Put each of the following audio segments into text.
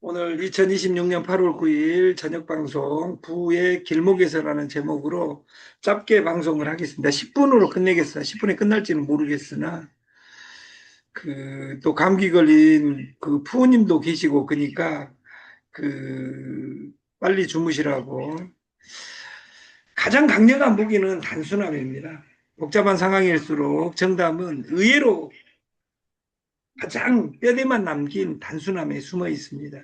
오늘 2026년 8월 9일 저녁 방송 부의 길목에서라는 제목으로 짧게 방송을 하겠습니다. 10분으로 끝내겠어요. 10분에 끝날지는 모르겠으나 또 감기 걸린 그 부모님도 계시고 그러니까 빨리 주무시라고. 가장 강력한 무기는 단순함입니다. 복잡한 상황일수록 정답은 의외로 가장 뼈대만 남긴 단순함에 숨어 있습니다.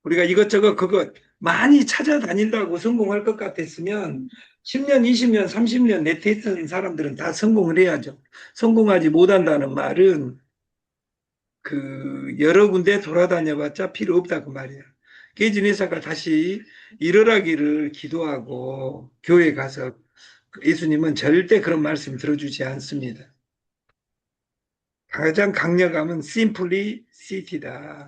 우리가 이것저것 그것 많이 찾아다닌다고 성공할 것 같았으면 10년, 20년, 30년 내태했던 사람들은 다 성공을 해야죠. 성공하지 못한다는 말은 여러 군데 돌아다녀봤자 필요 없다 그 말이에요. 깨진 회사가 다시 일어나기를 기도하고 교회 가서 예수님은 절대 그런 말씀 들어주지 않습니다. 가장 강력함은 simply city다.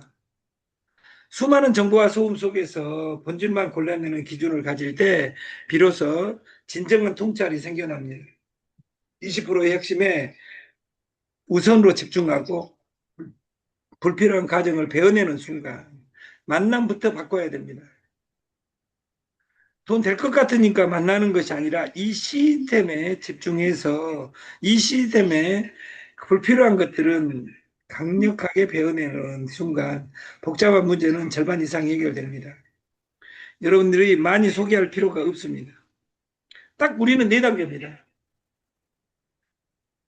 수많은 정보와 소음 속에서 본질만 골라내는 기준을 가질 때 비로소 진정한 통찰이 생겨납니다. 20%의 핵심에 우선으로 집중하고 불필요한 가정을 베어내는 순간 만남부터 바꿔야 됩니다. 돈 될 것 같으니까 만나는 것이 아니라 이 시스템에 집중해서 이 시스템에 불필요한 것들은 강력하게 베어내는 순간 복잡한 문제는 절반 이상 해결됩니다. 여러분들이 많이 소개할 필요가 없습니다. 딱 우리는 네 단계입니다.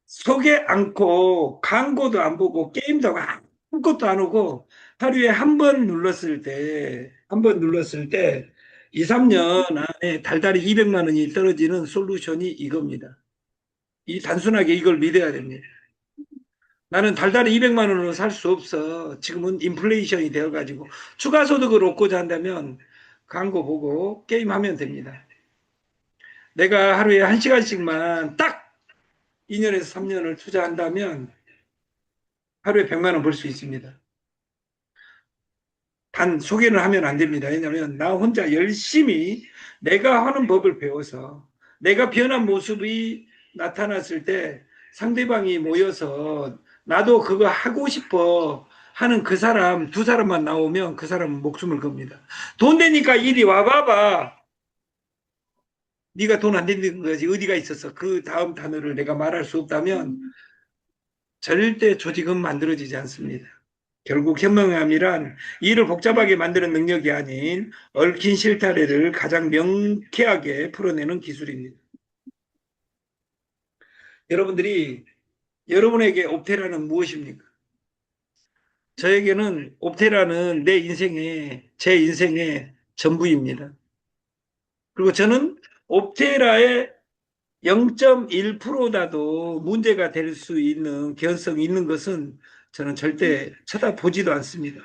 소개 않고 광고도 안 보고 게임도 하고 아무것도 안 하고 하루에 한 번 눌렀을 때, 한 번 눌렀을 때 2, 3년 안에 달달이 200만 원이 떨어지는 솔루션이 이겁니다. 이 단순하게 이걸 믿어야 됩니다. 나는 달달이 200만 원으로 살 수 없어. 지금은 인플레이션이 되어가지고 추가 소득을 얻고자 한다면 광고 보고 게임하면 됩니다. 내가 하루에 1시간씩만 딱 2년에서 3년을 투자한다면 하루에 100만 원 벌 수 있습니다. 단 소개는 하면 안 됩니다. 왜냐하면 나 혼자 열심히 내가 하는 법을 배워서 내가 변한 모습이 나타났을 때 상대방이 모여서 나도 그거 하고 싶어 하는 그 사람 두 사람만 나오면 그 사람은 목숨을 겁니다. 돈 되니까 이리 와봐봐. 네가 돈 안 되는 거지 어디가 있었어. 그 다음 단어를 내가 말할 수 없다면 절대 조직은 만들어지지 않습니다. 결국 현명함이란 일을 복잡하게 만드는 능력이 아닌 얽힌 실타래를 가장 명쾌하게 풀어내는 기술입니다. 여러분들이 여러분에게 옵테라는 무엇입니까? 저에게는 옵테라는 제 인생의 전부입니다. 그리고 저는 옵테라의 0.1%라도 문제가 될 수 있는 개연성이 있는 것은 저는 절대 쳐다보지도 않습니다.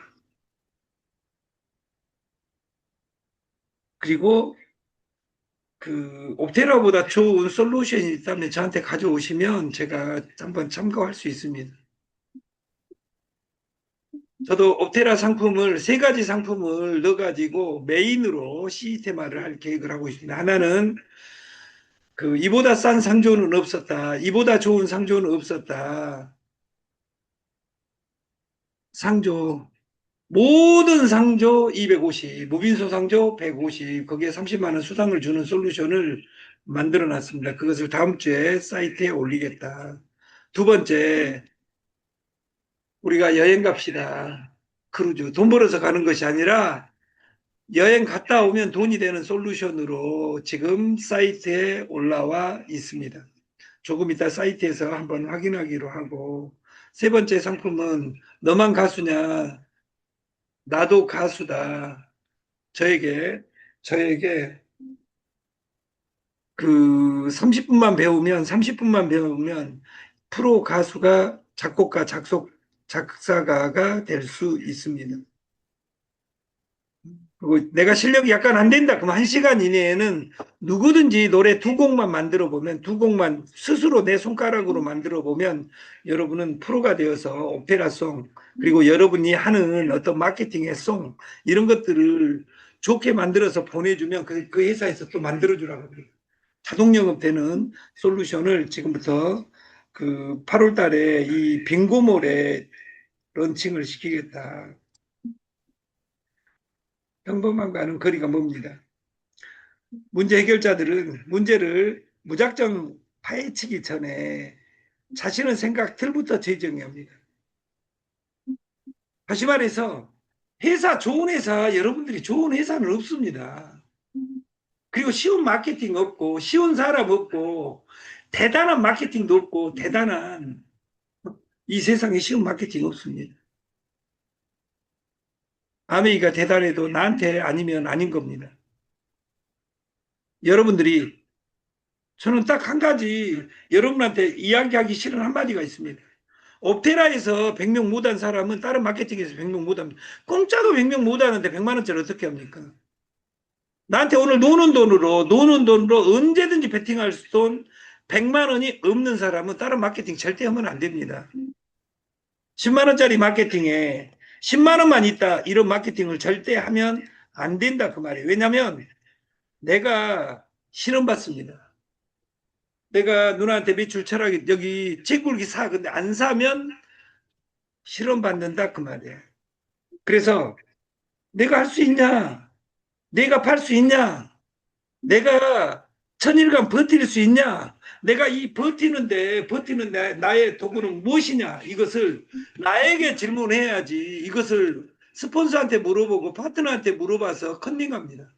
그리고 옵테라보다 좋은 솔루션이 있다면 저한테 가져오시면 제가 한번 참고할 수 있습니다. 저도 옵테라 상품을 세 가지 상품을 넣어가지고 메인으로 시스템화를 할 계획을 하고 있습니다. 하나는 이보다 싼 상조는 없었다. 이보다 좋은 상조는 없었다. 상조 모든 상조 250, 무빈소 상조 150, 거기에 30만 원 수당을 주는 솔루션을 만들어 놨습니다. 그것을 다음 주에 사이트에 올리겠다. 두 번째, 우리가 여행 갑시다. 크루즈. 돈 벌어서 가는 것이 아니라 여행 갔다 오면 돈이 되는 솔루션으로 지금 사이트에 올라와 있습니다. 조금 이따 사이트에서 한번 확인하기로 하고, 세 번째 상품은 너만 가수냐? 나도 가수다. 저에게 30분만 배우면 프로 가수가 작곡가, 작사가가 될 수 있습니다. 그리고 내가 실력이 약간 안 된다. 그럼 1시간 이내에는 누구든지 노래 두 곡만 만들어 보면, 두 곡만 스스로 내 손가락으로 만들어 보면 여러분은 프로가 되어서 오페라송, 그리고 여러분이 하는 어떤 마케팅의 송, 이런 것들을 좋게 만들어서 보내주면 그 회사에서 또 만들어주라고 그래요. 자동 영업되는 솔루션을 지금부터 8월 달에 이 빙고몰에 런칭을 시키겠다. 평범함과는 거리가 멉니다. 문제 해결자들은 문제를 무작정 파헤치기 전에 자신의 생각 틀부터 재정해야 합니다. 다시 말해서 회사, 좋은 회사, 여러분들이 좋은 회사는 없습니다. 그리고 쉬운 마케팅 없고 쉬운 사람 없고 대단한 마케팅도 없고 대단한 이 세상에 쉬운 마케팅 없습니다. 아메이가 대단해도 나한테 아니면 아닌 겁니다. 여러분들이 저는 딱 한 가지 여러분한테 이야기하기 싫은 한마디가 있습니다. 옵테라에서 100명 못한 사람은 다른 마케팅에서 100명 못합니다. 공짜도 100명 못하는데 100만 원짜리 어떻게 합니까? 나한테 오늘 노는 돈으로 언제든지 베팅할 돈 100만 원이 없는 사람은 다른 마케팅 절대 하면 안 됩니다. 10만 원짜리 마케팅에 10만 원만 있다 이런 마케팅을 절대 하면 안 된다 그 말이에요. 왜냐하면 내가 실험받습니다. 내가 누나한테 매출 철학이 여기 제굴기 사 근데 안 사면 실험받는다 그 말이에요. 그래서 내가 할 수 있냐? 내가 팔 수 있냐? 내가 천일간 버틸 수 있냐? 내가 이 버티는 나의 도구는 무엇이냐? 이것을 나에게 질문해야지. 이것을 스폰서한테 물어보고 파트너한테 물어봐서 컨닝합니다.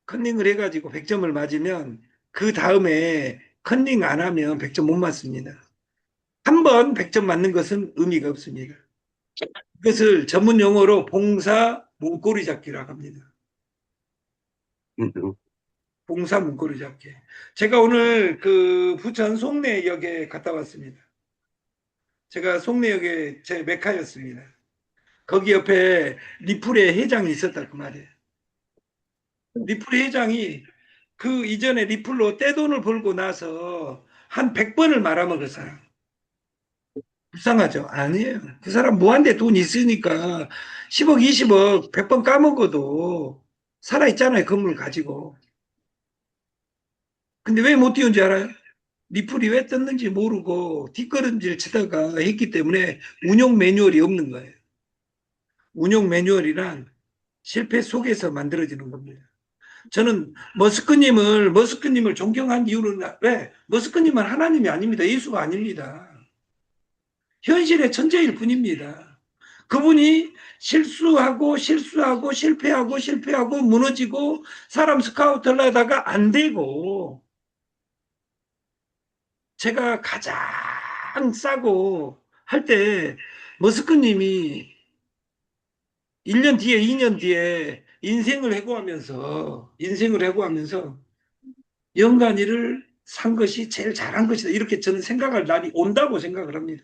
컨닝을 해가지고 100점을 맞으면 그 다음에 컨닝 안 하면 100점 못 맞습니다. 한 번 100점 맞는 것은 의미가 없습니다. 이것을 전문 용어로 봉사 문고리 잡기라고 합니다. 봉사 문고리 잡기. 제가 오늘 그 부천 송내역에 갔다 왔습니다. 제가 송내역에 제 메카였습니다. 거기 옆에 리플의 회장이 있었다 그 말이에요. 리플의 회장이 그 이전에 리플로 떼돈을 벌고 나서 한 100번을 말아먹었어요. 불쌍하죠? 아니에요. 그 사람 무한대 돈 있으니까 10억, 20억 100번 까먹어도 살아있잖아요. 건물 가지고. 근데 왜 못 띄운지 알아요? 리플이 왜 떴는지 모르고 뒷걸음질 치다가 했기 때문에 운용 매뉴얼이 없는 거예요. 운용 매뉴얼이란 실패 속에서 만들어지는 겁니다. 저는 머스크님을 존경한 이유는 왜? 머스크님은 하나님이 아닙니다. 예수가 아닙니다. 현실의 천재일 뿐입니다. 그분이 실패하고 무너지고 사람 스카우트를 하다가 안 되고 제가 가장 싸고 할 때 머스크님이 1년 뒤에 2년 뒤에 인생을 해고하면서 연간이를 산 것이 제일 잘한 것이다. 이렇게 저는 생각할 날이 온다고 생각을 합니다.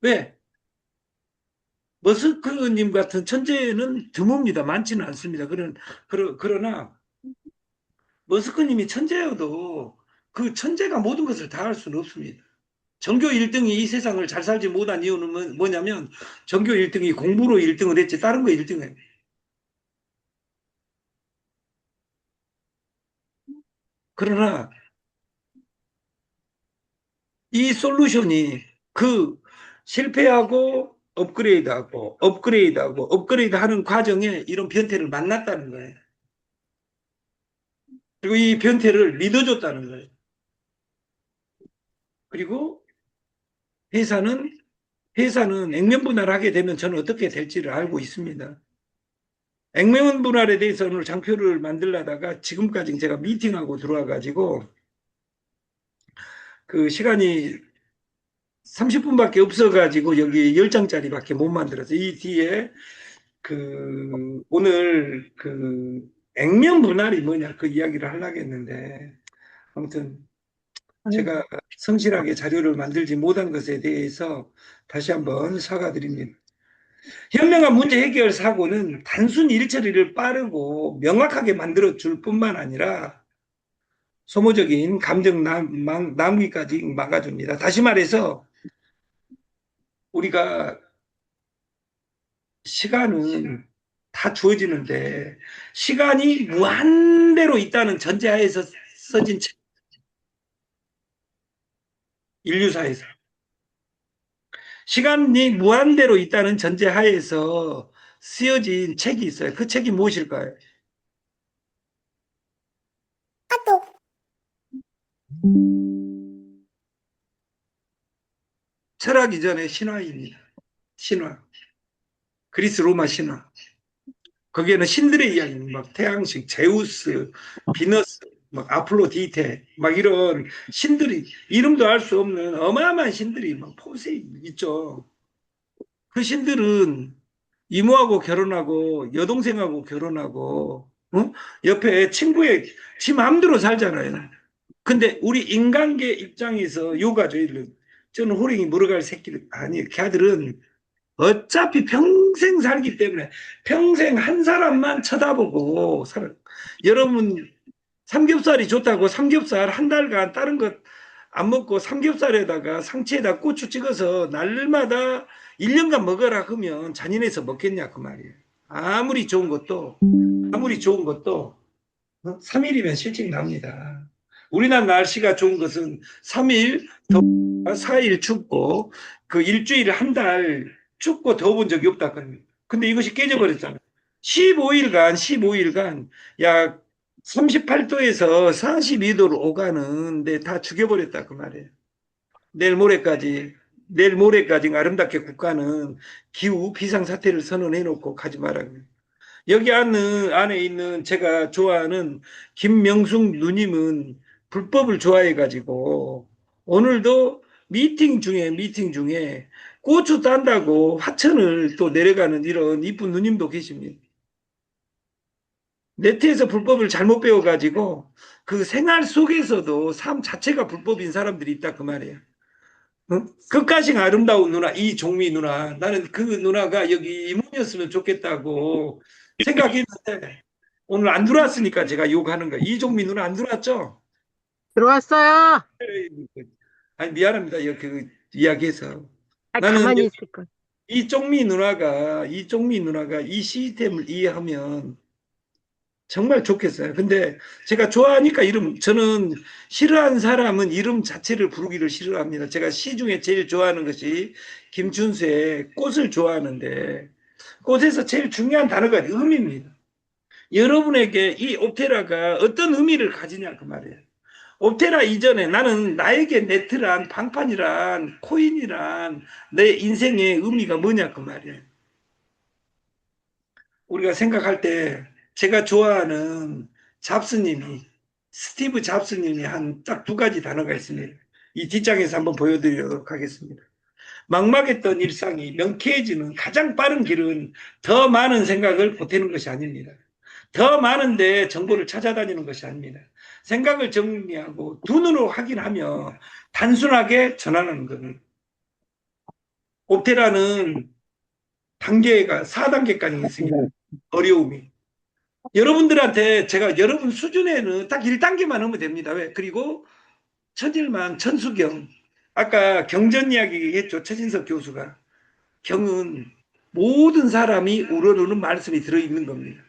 왜? 머스크님 같은 천재는 드뭅니다. 많지는 않습니다. 그러나 머스크님이 천재여도 그 천재가 모든 것을 다 할 수는 없습니다. 전교 1등이 이 세상을 잘 살지 못한 이유는 뭐냐면 전교 1등이 공부로 1등을 했지 다른 거 1등을. 그러나 이 솔루션이 그 실패하고 업그레이드하는 과정에 이런 변태를 만났다는 거예요. 그리고 이 변태를 믿어줬다는 거예요. 그리고 회사는 액면 분할을 하게 되면 저는 어떻게 될지를 알고 있습니다. 액면 분할에 대해서 오늘 장표를 만들려다가 지금까지 제가 미팅하고 들어와 가지고 그 시간이 30분밖에 없어 가지고 여기 10장짜리밖에 못 만들어서 이 뒤에 그 오늘 그 액면 분할이 뭐냐 그 이야기를 하려고 했는데 아무튼 제가 성실하게 자료를 만들지 못한 것에 대해서 다시 한번 사과드립니다. 현명한 문제 해결 사고는 단순 일처리를 빠르고 명확하게 만들어 줄 뿐만 아니라 소모적인 감정 남기까지 막아줍니다. 다시 말해서 우리가 시간은 다 주어지는데 시간이 무한대로 있다는 전제하에서 써진 인류사에서 시간이 무한대로 있다는 전제하에서 쓰여진 책이 있어요. 그 책이 무엇일까요? 철학 이전의 신화입니다. 신화. 그리스 로마 신화. 거기에는 신들의 이야기, 막 태양식, 제우스, 비너스, 막 아폴로디테, 막 이런 신들이 이름도 알 수 없는 어마어마한 신들이 막 포세이 있죠. 그 신들은 이모하고 결혼하고 여동생하고 결혼하고 어? 옆에 친구의 지 마음대로 살잖아요. 근데 우리 인간계 입장에서 요가죠. 저는 호랭이 물어갈 새끼들 아니 걔들은 어차피 평생 살기 때문에 평생 한 사람만 쳐다보고 살아. 여러분 삼겹살이 좋다고 삼겹살 한 달간 다른 것 안 먹고 삼겹살에다가 상추에다 고추 찍어서 날마다 1년간 먹어라 하면 잔인해서 먹겠냐 그 말이에요. 아무리 좋은 것도 아무리 좋은 것도 3일이면 실증 납니다. 우리나라 날씨가 좋은 것은 3일 더 4일 춥고 그 일주일 한 달 춥고 더워본 적이 없다 그럽니다. 근데 이것이 깨져버렸잖아요. 15일간 약 38도에서 42도로 오가는데 다 죽여버렸다 그 말이에요. 내일 모레까지 내일 모레까지 아름답게 국가는 기후 비상사태를 선언해 놓고 가지 말라고. 여기 안에 있는 제가 좋아하는 김명숙 누님은 불법을 좋아해가지고 오늘도 미팅 중에 고추 딴다고 화천을 또 내려가는 이런 이쁜 누님도 계십니다. 네트에서 불법을 잘못 배워가지고 그 생활 속에서도 삶 자체가 불법인 사람들이 있다 그 말이에요. 어? 끝까지 아름다운 누나 이종미 누나 나는 그 누나가 여기 이모였으면 좋겠다고 생각했는데 오늘 안 들어왔으니까 제가 욕하는 거예요. 이종미 누나 안 들어왔죠? 들어왔어요. 아니 미안합니다. 그 이야기해서 아, 나는 가만히 있을 걸. 이종미 누나가 이 시스템을 이해하면 정말 좋겠어요. 근데 제가 좋아하니까 저는 싫어하는 사람은 이름 자체를 부르기를 싫어합니다. 제가 시 중에 제일 좋아하는 것이 김춘수의 꽃을 좋아하는데 꽃에서 제일 중요한 단어가 의미입니다. 여러분에게 이 옵테라가 어떤 의미를 가지냐 그 말이에요. 옵테라 이전에 나는 나에게 네트란 방판이란 코인이란 내 인생의 의미가 뭐냐 그 말이에요. 우리가 생각할 때 제가 좋아하는 잡스님이 스티브 잡스님이 한 딱 두 가지 단어가 있습니다. 이 뒷장에서 한번 보여드리도록 하겠습니다. 막막했던 일상이 명쾌해지는 가장 빠른 길은 더 많은 생각을 보태는 것이 아닙니다. 더 많은데 정보를 찾아다니는 것이 아닙니다. 생각을 정리하고 두 눈으로 확인하며 단순하게 전하는 것은 옵테라는 단계가 4단계까지 있습니다. 어려움이. 여러분들한테 제가 여러분 수준에는 딱 1단계만 하면 됩니다. 왜? 그리고 천일만, 천수경. 아까 경전 이야기 했죠. 최진석 교수가. 경은 모든 사람이 우러르는 말씀이 들어있는 겁니다.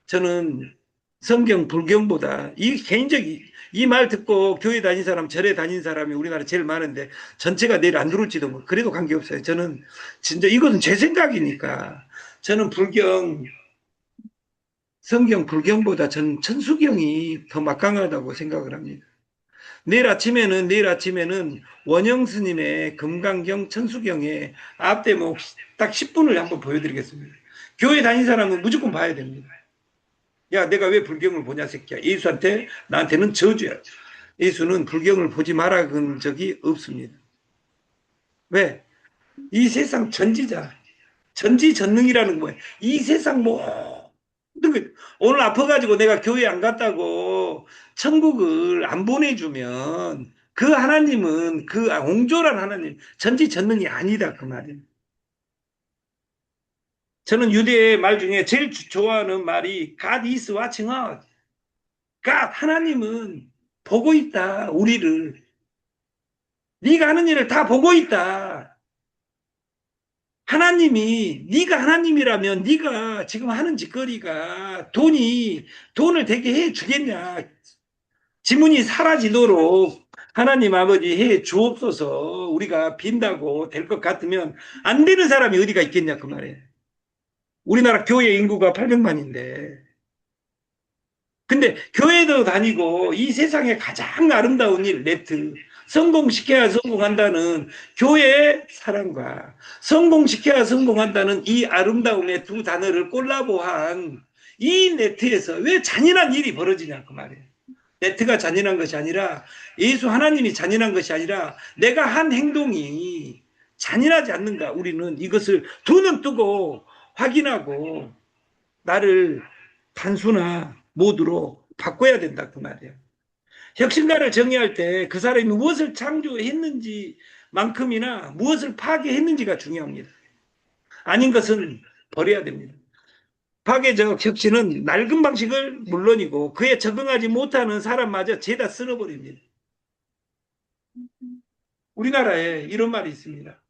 저는 성경, 불경보다 이 개인적인 이 말 듣고 교회 다닌 사람, 절에 다닌 사람이 우리나라 제일 많은데 전체가 내일 안 들을지도 뭐 그래도 관계없어요. 저는 진짜 이것은 제 생각이니까 저는 성경 불경보다 전 천수경이 더 막강하다고 생각을 합니다. 내일 아침에는 원영 스님의 금강경 천수경의 앞대목 딱 10분을 한번 보여드리겠습니다. 교회 다닌 사람은 무조건 봐야 됩니다. 야, 내가 왜 불경을 보냐, 새끼야. 예수한테, 나한테는 저주야. 예수는 불경을 보지 말아 그런 적이 없습니다. 왜? 이 세상 전지자. 전지전능이라는 거예요. 이 세상 오늘 아파가지고 내가 교회 안 갔다고 천국을 안 보내주면 그 하나님은 그 옹졸한 하나님, 전지전능이 아니다. 그 말이에요. 저는 유대의 말 중에 제일 좋아하는 말이 God is watching us. God, 하나님은 보고 있다, 우리를. 네가 하는 일을 다 보고 있다. 하나님이 네가 하나님이라면 네가 지금 하는 짓거리가 돈을 되게 해 주겠냐? 지문이 사라지도록 하나님 아버지 해 주옵소서. 우리가 빈다고 될 것 같으면 안 되는 사람이 어디가 있겠냐 그 말이에요. 우리나라 교회 인구가 800만인데. 근데 교회도 다니고 이 세상에 가장 아름다운 일, 네트. 성공시켜야 성공한다는 교회의 사랑과 성공시켜야 성공한다는 이 아름다움의 두 단어를 콜라보한 이 네트에서 왜 잔인한 일이 벌어지냐 그 말이에요. 네트가 잔인한 것이 아니라 예수 하나님이 잔인한 것이 아니라 내가 한 행동이 잔인하지 않는가. 우리는 이것을 두 눈 뜨고 확인하고 나를 단순화 모드로 바꿔야 된다 그 말이에요. 혁신가를 정의할 때 그 사람이 무엇을 창조했는지만큼이나 무엇을 파괴했는지가 중요합니다. 아닌 것은 버려야 됩니다. 파괴적 혁신은 낡은 방식을 물론이고 그에 적응하지 못하는 사람마저 죄다 쓸어버립니다. 우리나라에 이런 말이 있습니다.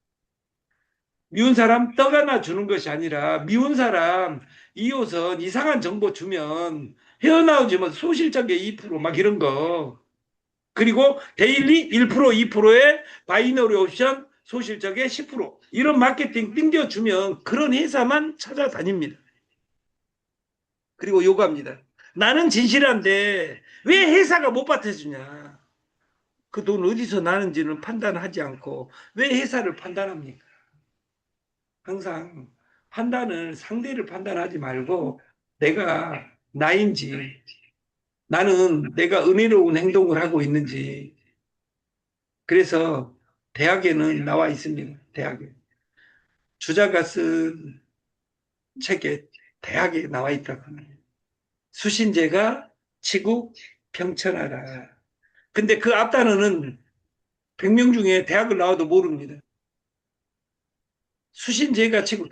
미운 사람 떡 하나 주는 것이 아니라 미운 사람 이웃은 이상한 정보 주면 헤어나오지만 소실적의 2%막 이런 거. 그리고 데일리 1% 2%의 바이너리 옵션 소실적의 10% 이런 마케팅 띵겨주면 그런 회사만 찾아다닙니다. 그리고 요구합니다. 나는 진실한데 왜 회사가 못 받아주냐. 그 돈 어디서 나는지는 판단하지 않고 왜 회사를 판단합니까? 항상 판단을 상대를 판단하지 말고 내가 나인지 나는 내가 은혜로운 행동을 하고 있는지 그래서 대학에는 나와 있습니다. 대학에. 주자가 쓴 책에 대학에 나와 있다고 합니다. 수신제가 치국 평천하라. 근데 그 앞단어는 100명 중에 대학을 나와도 모릅니다. 수신제가 치국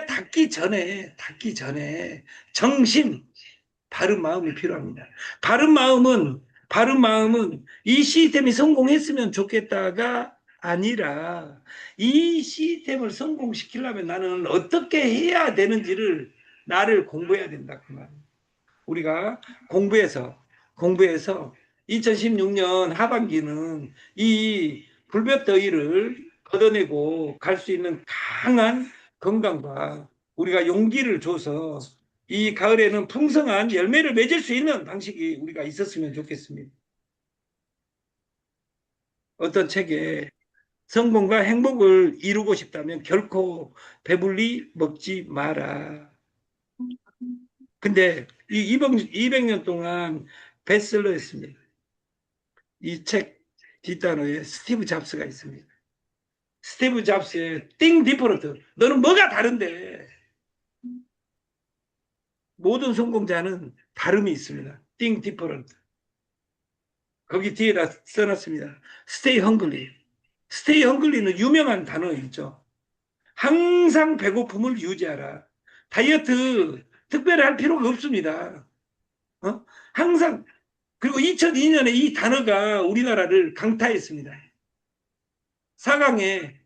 닫기 전에 정신 바른 마음이 필요합니다. 바른 마음은 이 시스템이 성공했으면 좋겠다가 아니라 이 시스템을 성공시키려면 나는 어떻게 해야 되는지를 나를 공부해야 된다 그 말이에요. 우리가 공부해서 2016년 하반기는 이 불볕더위를 걷어내고 갈 수 있는 강한 건강과 우리가 용기를 줘서 이 가을에는 풍성한 열매를 맺을 수 있는 방식이 우리가 있었으면 좋겠습니다. 어떤 책에 성공과 행복을 이루고 싶다면 결코 배불리 먹지 마라. 근데 이 200년 동안 베스트셀러였습니다. 이 책 뒷단어에 스티브 잡스가 있습니다. 스티브 잡스의 Think Different. 너는 뭐가 다른데? 모든 성공자는 다름이 있습니다. Think Different. 거기 뒤에다 써놨습니다. Stay hungry. Stay hungry는 유명한 단어이죠. 항상 배고픔을 유지하라. 다이어트 특별히 할 필요가 없습니다. 어? 항상 그리고 2002년에 이 단어가 우리나라를 강타했습니다. 4강에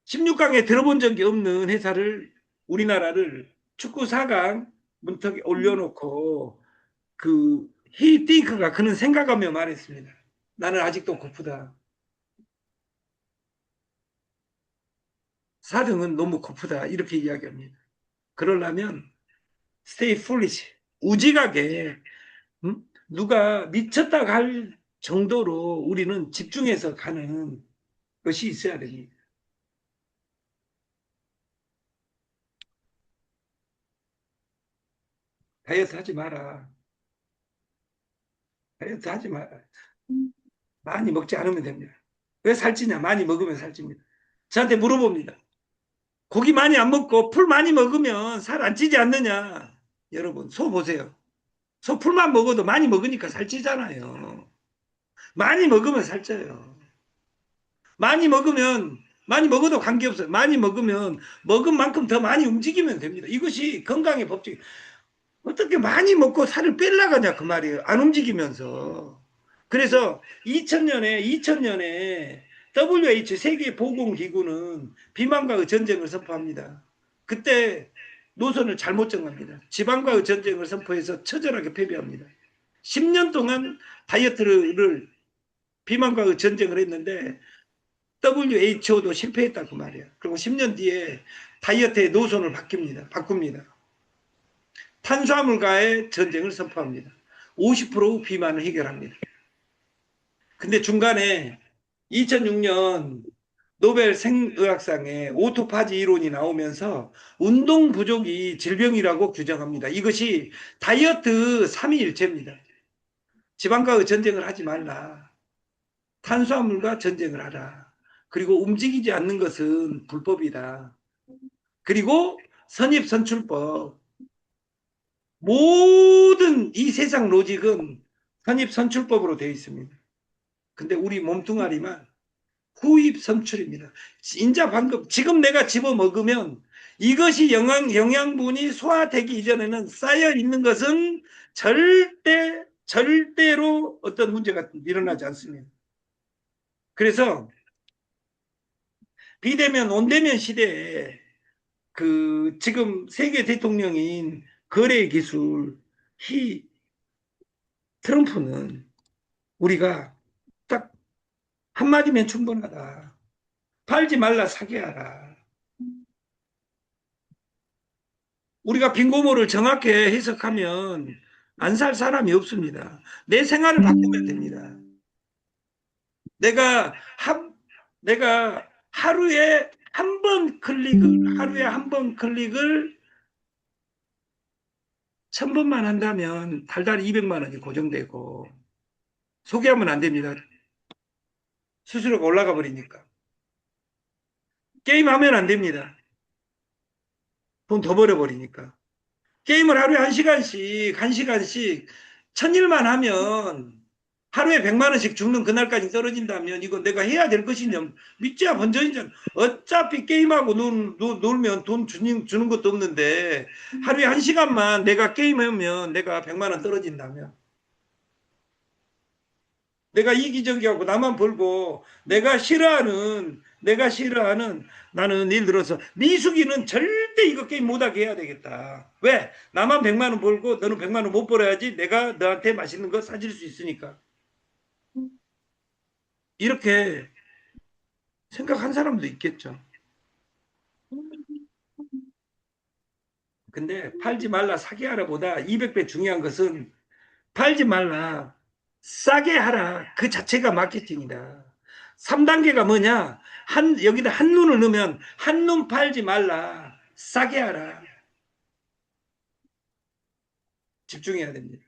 16강에 들어본 적이 없는 회사를 우리나라를 축구 4강 문턱에 올려놓고 그 히딩크가 그는 생각하며 말했습니다. 나는 아직도 고프다. 4등은 너무 고프다. 이렇게 이야기합니다. 그러려면 stay foolish. 우직하게 누가 미쳤다 할 정도로 우리는 집중해서 가는 것이 있어야 됩니다. 다이어트 하지 마라. 다이어트 하지 마라. 많이 먹지 않으면 됩니다. 왜 살찌냐? 많이 먹으면 살찝니다. 저한테 물어봅니다. 고기 많이 안 먹고 풀 많이 먹으면 살 안 찌지 않느냐? 여러분, 소 보세요. 소 풀만 먹어도 많이 먹으니까 살찌잖아요. 많이 먹으면 살쪄요. 많이 먹어도 관계없어요. 많이 먹으면 먹은 만큼 더 많이 움직이면 됩니다. 이것이 건강의 법칙. 어떻게 많이 먹고 살을 빼려가냐 그 말이에요. 안 움직이면서. 그래서 2000년에 WHO 세계보건기구는 비만과의 전쟁을 선포합니다. 그때 노선을 잘못 정합니다. 지방과의 전쟁을 선포해서 처절하게 패배합니다. 10년 동안 다이어트를 비만과 전쟁을 했는데 WHO도 실패했다 그 말이야. 그리고 10년 뒤에 다이어트의 노선을 바꿉니다. 탄수화물과의 전쟁을 선포합니다. 50% 비만을 해결합니다. 근데 중간에 2006년 노벨 생의학상에 오토파지 이론이 나오면서 운동 부족이 질병이라고 규정합니다. 이것이 다이어트 삼위일체입니다. 지방과의 전쟁을 하지 말라. 탄수화물과 전쟁을 하라. 그리고 움직이지 않는 것은 불법이다. 그리고 선입선출법. 모든 이 세상 로직은 선입선출법으로 되어 있습니다. 근데 우리 몸뚱아리만 후입선출입니다. 인자 방금 지금 내가 집어 먹으면 이것이 영양분이 소화되기 이전에는 쌓여 있는 것은 절대로 어떤 문제가 일어나지 않습니다. 그래서 비대면 온대면 시대에 그 지금 세계 대통령인 거래 기술 트럼프는 우리가 딱 한마디면 충분하다. 팔지 말라 사게 하라. 우리가 빈고모를 정확히 해석하면 안 살 사람이 없습니다. 내 생활을 바꾸면 됩니다. 내가 하루에 한 번 클릭을 1000번만 한다면 달달 200만 원이 고정되고 소개하면 안 됩니다. 수수료가 올라가 버리니까. 게임하면 안 됩니다. 돈 더 벌어버리니까. 게임을 하루에 1시간씩 1000일만 하면 하루에 100만 원씩 죽는 그날까지 떨어진다면 이거 내가 해야 될 것이냐. 믿지야 번전이잖아. 어차피 게임하고 놀면 돈 주는 것도 없는데 하루에 1시간만 내가 게임하면 내가 100만 원 떨어진다면 내가 이기적이하고 나만 벌고 내가 싫어하는 나는 예를 들어서 미숙이는 절대 이거 게임 못하게 해야 되겠다. 왜? 나만 100만 원 벌고 너는 100만 원 못 벌어야지 내가 너한테 맛있는 거 사줄 수 있으니까. 이렇게 생각한 사람도 있겠죠. 근데 팔지 말라 사게 하라 보다 200배 중요한 것은 팔지 말라 싸게 하라 그 자체가 마케팅이다. 3단계가 뭐냐? 여기다 한눈을 넣으면 한눈 팔지 말라 싸게 하라. 집중해야 됩니다.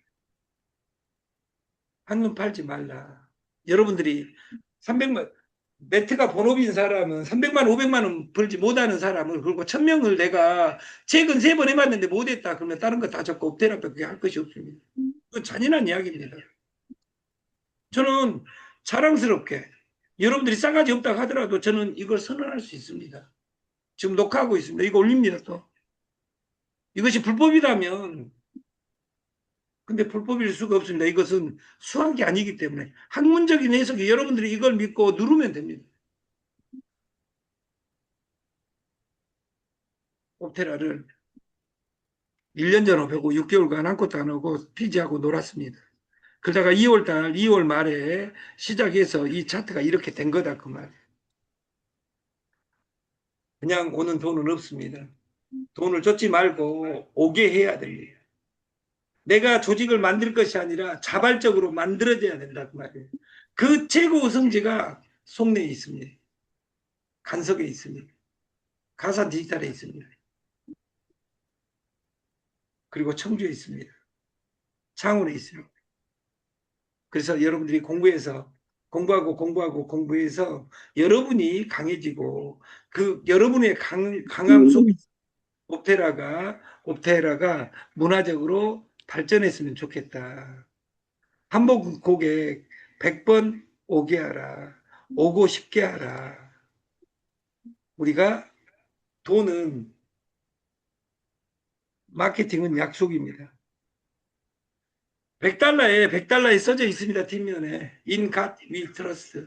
한눈 팔지 말라. 여러분들이 300만 매트가 본업인 사람은 300만 500만 원 벌지 못하는 사람을 그리고 1000명을 내가 최근 3번 해봤는데 못했다 그러면 다른 거 다 적고 업테라밖에 할 것이 없습니다. 그건 잔인한 이야기입니다. 저는 자랑스럽게 여러분들이 싸가지 없다고 하더라도 저는 이걸 선언할 수 있습니다. 지금 녹화하고 있습니다. 이거 올립니다 또. 이것이 불법이라면 근데 불법일 수가 없습니다. 이것은 수학이 아니기 때문에 학문적인 해석이 여러분들이 이걸 믿고 누르면 됩니다. 옵테라를 1년 전에 배고 6개월간 아무것도 안 하고 피지하고 놀았습니다. 그러다가 2월 말에 시작해서 이 차트가 이렇게 된 거다 그 말. 그냥 오는 돈은 없습니다. 돈을 줬지 말고 오게 해야 됩니다. 내가 조직을 만들 것이 아니라 자발적으로 만들어져야 된다 그 말이에요. 그 최고 성지가 속내에 있습니다. 간석에 있습니다. 가산 디지털에 있습니다. 그리고 청주에 있습니다. 창원에 있습니다. 그래서 여러분들이 공부해서 여러분이 강해지고 그 여러분의 강함 속에 옵테라가 문화적으로 발전했으면 좋겠다. 한복 고객 100번 오게 하라. 오고 싶게 하라. 우리가 마케팅은 약속입니다. 100달러에 써져 있습니다. 뒷면에. In God we trust.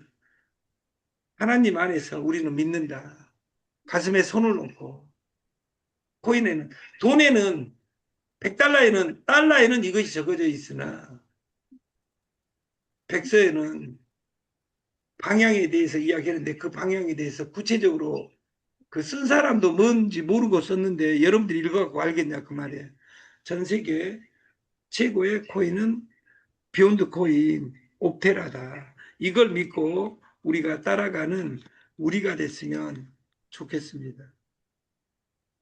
하나님 안에서 우리는 믿는다. 가슴에 손을 얹고. 돈에는 100달러에는 이것이 적어져 있으나 백서에는 방향에 대해서 이야기하는데 그 방향에 대해서 구체적으로 그 쓴 사람도 뭔지 모르고 썼는데 여러분들이 읽어갖고 알겠냐 그 말이에요. 전 세계 최고의 코인은 비욘드 코인 옵테라다. 이걸 믿고 우리가 따라가는 우리가 됐으면 좋겠습니다.